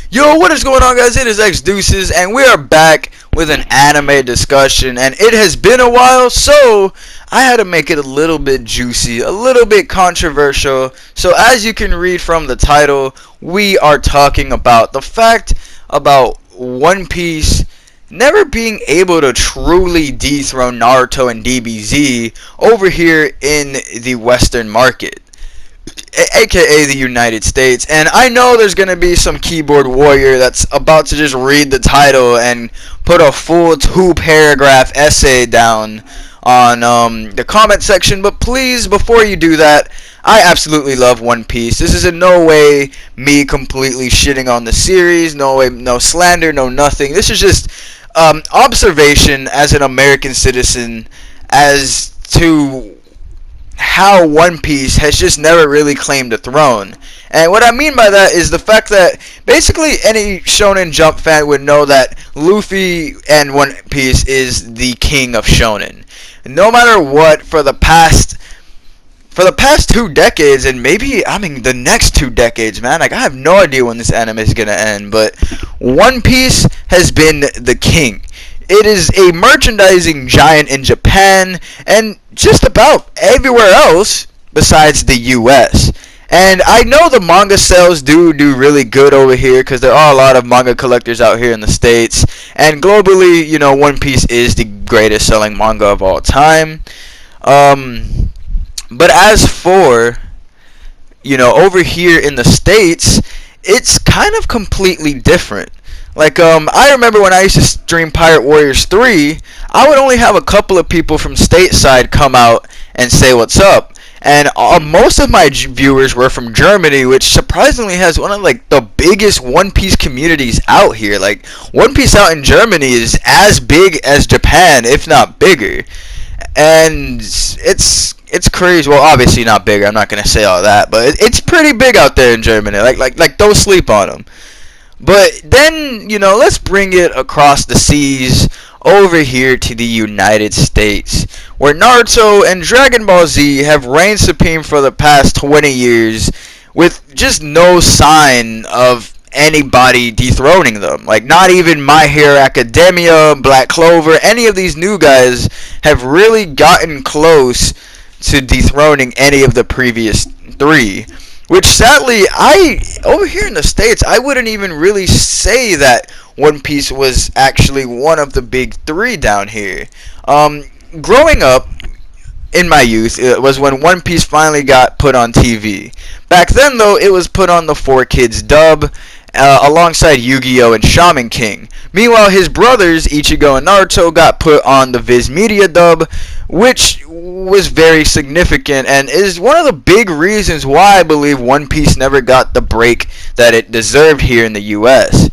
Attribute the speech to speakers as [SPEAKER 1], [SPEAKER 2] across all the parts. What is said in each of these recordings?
[SPEAKER 1] Yo, what is going on, guys? It is X Deuces, and we are back with an anime discussion. And it has been a while, so I had to make it a little bit juicy, a little bit controversial. So, as you can read from the title, we are talking about the fact about One Piece never being able to truly dethrone Naruto and DBZ over here in the Western market, aka the United States. And I know there's going to be some keyboard warrior that's about to just read the title and put a full 2-paragraph essay down on the comment section, but please, before you do that, I absolutely love One Piece. This is in no way me completely shitting on the series, no way, no slander, no nothing. This is just observation as an American citizen as to how One Piece has just never really claimed a throne. And what I mean by that is the fact that basically any Shonen Jump fan would know that Luffy and One Piece is the king of Shonen. No matter what, for the past 2 decades, and maybe, the next 2 decades, man. Like, I have no idea when this anime is gonna end, but One Piece has been the king. It is a merchandising giant in Japan and just about everywhere else besides the US. And I know the manga sales do really good over here because there are a lot of manga collectors out here in the States. And globally, One Piece is the greatest selling manga of all time. But as for, over here in the States, it's kind of completely different. Like, I remember when I used to stream Pirate Warriors 3, I would only have a couple of people from stateside come out and say what's up. And most of my viewers were from Germany, which surprisingly has one of, the biggest One Piece communities out here. Like, One Piece out in Germany is as big as Japan, if not bigger. And it's crazy. Well, obviously not bigger. I'm not going to say all that. But it's pretty big out there in Germany. Like don't sleep on them. But then, let's bring it across the seas over here to the United States, where Naruto and Dragon Ball Z have reigned supreme for the past 20 years with just no sign of anybody dethroning them. Like, not even My Hero Academia, Black Clover, any of these new guys have really gotten close to dethroning any of the previous 3. Which, sadly, over here in the States, I wouldn't even really say that One Piece was actually one of the big 3 down here. Growing up, in my youth, it was when One Piece finally got put on TV. Back then, though, it was put on the 4Kids dub, alongside Yu-Gi-Oh! And Shaman King. Meanwhile, his brothers, Ichigo and Naruto, got put on the Viz Media dub, which was very significant and is one of the big reasons why I believe One Piece never got the break that it deserved here in the US.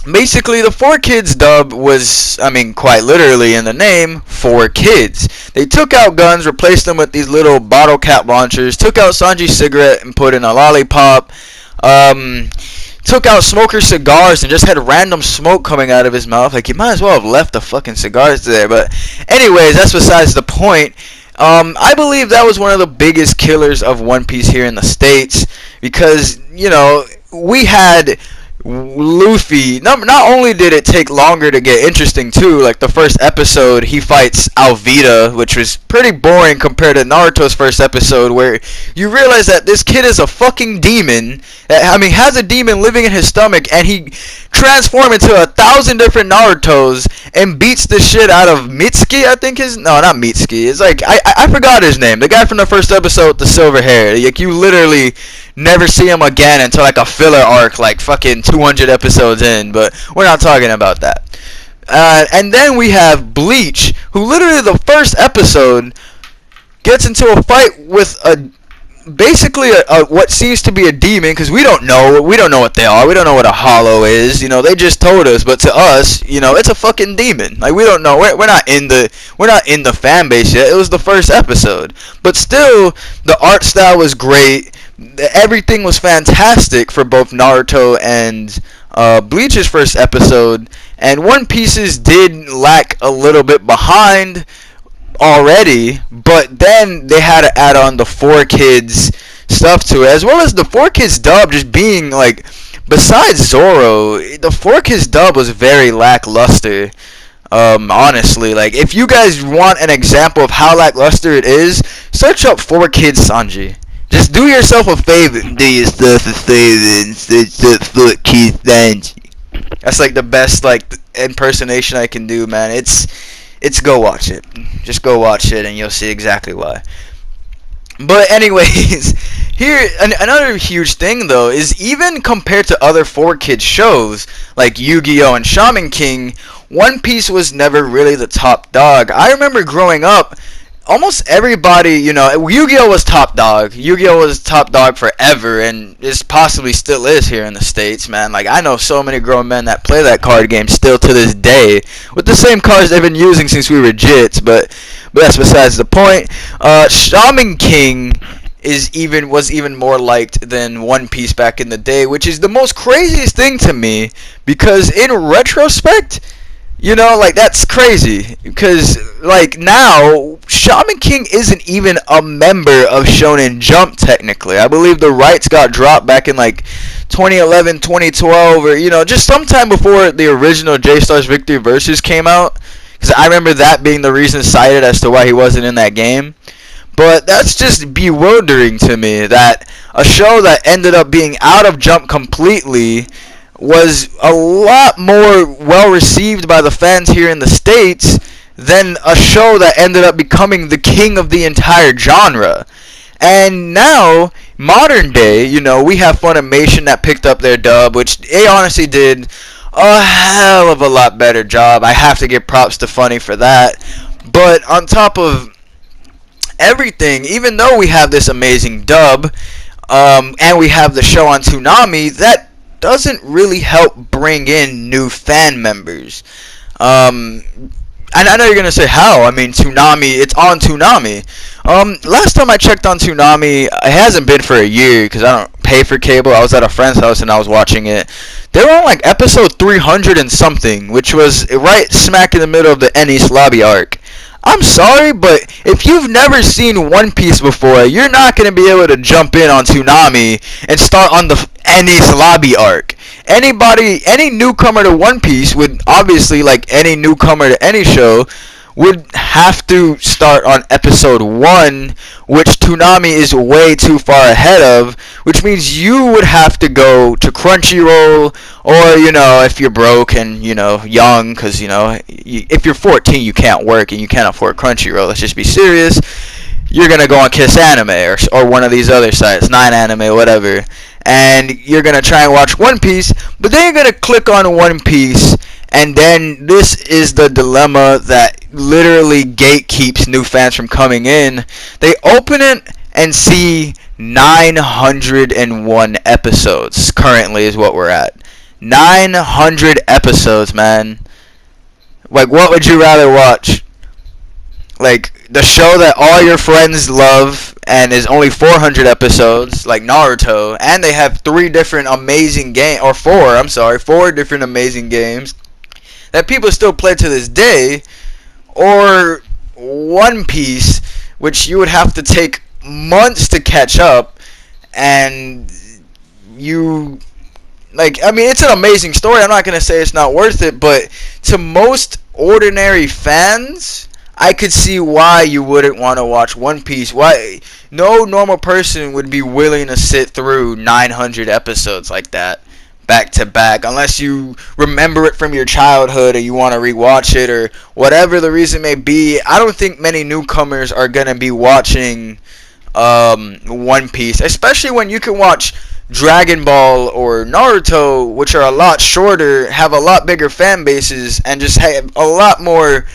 [SPEAKER 1] Basically, the 4Kids dub was, quite literally in the name, 4 kids. They took out guns, replaced them with these little bottle cap launchers, took out Sanji's cigarette and put in a lollipop, took out Smoker's cigars and just had random smoke coming out of his mouth. Like, you might as well have left the fucking cigars there. But anyways, that's besides the point. I believe that was one of the biggest killers of One Piece here in the States because, we had Luffy. Not only did it take longer to get interesting too, like the first episode he fights Alvida, which was pretty boring compared to Naruto's first episode, where you realize that this kid is a fucking demon that has a demon living in his stomach, and he transforms into 1,000 different Narutos and beats the shit out of Mitsuki. I think not Mitsuki, it's like I forgot his name, the guy from the first episode with the silver hair. Like, you literally never see him again until like a filler arc, like fucking 200 episodes in, but we're not talking about that. And then we have Bleach, who literally the first episode gets into a fight with basically what seems to be a demon, because we don't know what they are. We don't know what a hollow is. They just told us, but to us, it's a fucking demon. Like, we don't know. We're not in the fan base yet. It was the first episode, but still, the art style was great. Everything was fantastic for both Naruto and Bleach's first episode, and One Piece's did lag a little bit behind already, but then they had to add on the 4Kids stuff to it, as well as the 4Kids dub just being like besides Zoro, the 4Kids dub was very lackluster. Honestly, like if you guys want an example of how lackluster it is, search up 4Kids Sanji. Just do yourself a favor. Do yourself a favor and search up 4Kids Sanji. That's like the best like impersonation I can do, man. It's go watch it. Just go watch it and you'll see exactly why. But anyways, here another huge thing though is even compared to other 4Kids shows like Yu-Gi-Oh and Shaman King, One Piece was never really the top dog. I remember growing up, almost everybody, Yu-Gi-Oh was top dog. Yu-Gi-Oh was top dog forever, and it possibly still is here in the States, man. Like, I know so many grown men that play that card game still to this day, with the same cards they've been using since we were jits, but that's besides the point. Shaman King was even more liked than One Piece back in the day, which is the most craziest thing to me, because in retrospect, like that's crazy because like now Shaman King isn't even a member of Shonen Jump technically. I believe the rights got dropped back in like 2011, 2012 or just sometime before the original J-Stars Victory Versus came out, because I remember that being the reason cited as to why he wasn't in that game. But that's just bewildering to me that a show that ended up being out of Jump completely was a lot more well received by the fans here in the States than a show that ended up becoming the king of the entire genre. And now, modern day, we have Funimation that picked up their dub, which they honestly did a hell of a lot better job. I have to give props to Funny for that. But on top of everything, even though we have this amazing dub, and we have the show on Toonami, that doesn't really help bring in new fan members. And I know you're gonna say how. I mean, Toonami, it's on Toonami. Last time I checked on Toonami, it hasn't been for a year because I don't pay for cable. I was at a friend's house and I was watching it. They were on like episode 300 and something, which was right smack in the middle of the Enies lobby arc. I'm sorry, but if you've never seen One Piece before, you're not going to be able to jump in on Toonami and start on the Enies lobby arc. Any newcomer to One Piece would obviously, like any newcomer to any show, would have to start on episode 1, which Toonami is way too far ahead of, which means you would have to go to Crunchyroll, or, if you're broke and, young, because, if you're 14, you can't work and you can't afford Crunchyroll, let's just be serious, you're going to go on Kiss Anime, or one of these other sites, 9 Anime, whatever, and you're going to try and watch One Piece, but then you're going to click on One Piece, and then this is the dilemma that literally gatekeeps new fans from coming in. They open it and see 901 episodes currently is what we're at. 900 episodes, man. Like, what would you rather watch? Like, the show that all your friends love and is only 400 episodes, like Naruto, and they have 4 different amazing games that people still play to this day, or One Piece, which you would have to take months to catch up, and it's an amazing story. I'm not going to say it's not worth it, but to most ordinary fans, I could see why you wouldn't want to watch One Piece. Why no normal person would be willing to sit through 900 episodes like that, back to back, unless you remember it from your childhood or you want to rewatch it or whatever the reason may be. I don't think many newcomers are going to be watching One Piece, especially when you can watch Dragon Ball or Naruto, which are a lot shorter, have a lot bigger fan bases, and just have a lot more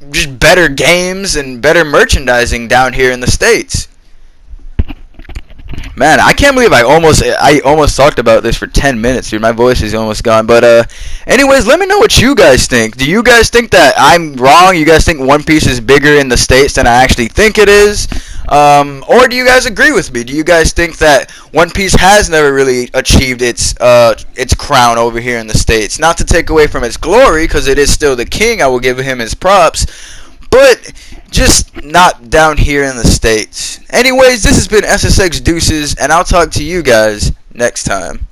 [SPEAKER 1] just better games and better merchandising down here in the States. Man, I can't believe I almost talked about this for 10 minutes, dude. My voice is almost gone. But anyways, let me know what you guys think. Do you guys think that I'm wrong? You guys think One Piece is bigger in the States than I actually think it is? Or do you guys agree with me? Do you guys think that One Piece has never really achieved its crown over here in the States? Not to take away from its glory, because it is still the king. I will give him his props. But just not down here in the States. Anyways, this has been SSX Deuces, and I'll talk to you guys next time.